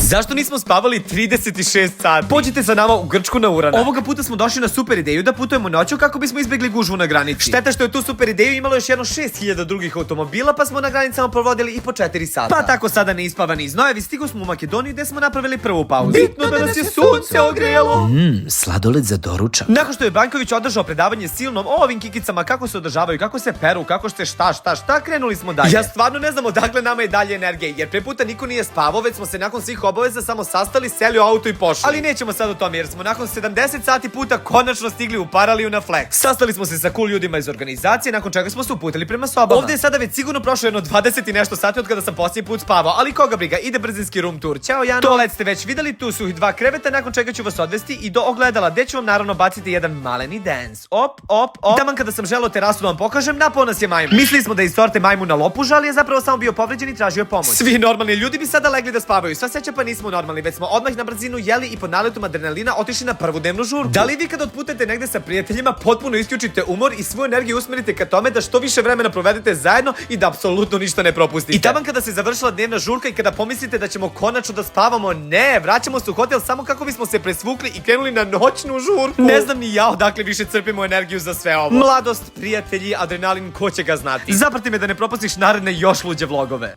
Zašto nismo spavali 36 sati? Pođite sa nama u Grčku na Urana. Ovoga puta smo došli na super ideju da putujemo noću kako bismo izbjegli gužvu na granici. Šteta što je tu super ideju imalo još jedno 6000 drugih automobila, pa smo na granicama provodili i po 4 sata. Pa tako sada neispavani iz Nojevi stigo smo u Makedoniju gde smo napravili prvu pauzu. Bitno da nas je sunce ogrijalo. Sladoled za doručak. Nakon što je Banković održao predavanje silnom o ovim kikicama, kako se održavaju, kako se peru, kako se šta, krenuli smo dalje. Ja stvarno ne znam odakle nama je dalje energije, jer pre puta niko nije spavao, već smo se nakon svih obaveza samo sastali, seli u auto i pošli. Ali nećemo sad o tome, jer smo nakon 70 sati puta konačno stigli u Paraliju na Flex. Sastali smo se sa cool ljudima iz organizacije, nakon čega smo se uputili prema sobama. Ovdje je sada već sigurno prošlo jedno 20 i nešto sati od kada sam posljednji put spavao, ali koga briga, ide brzinski room tour. Ćao Jano. Toalet ste već videli, tu su i 2 kreveta, nakon čega ću vas odvesti i do ogledala, gde ću vam naravno baciti jedan maleni dance. Op. Taman kada sam želeo terasu da vam pokažem, napao nas je majmun. Mislili smo da je iz sorte majmuna lopuž, ali je zapravo samo bio povređen i tražio pomoć. Svi normalni ljudi bi sada legli da spavaju, sva sreća pa nismo normalni, već smo odmah na brzinu jeli i pod naletom adrenalina otišli na prvu dnevnu žurku. Da li vi kad otputete negde sa prijateljima potpuno isključite umor i svu energiju usmerite ka tome da što više vremena provedete zajedno i da apsolutno ništa ne propustite? I taman kada se završila dnevna žurka i kada pomislite da ćemo konačno da spavamo, ne, vraćamo se u hotel samo kako bismo se presvukli i krenuli na noćnu žurku. Ne znam ni ja odakle više crpimo energiju za sve ovo. Mladost, prijatelji, adrenalin, ko će ga znati. Zaprati me da ne propustiš naredne još luđe vlogove.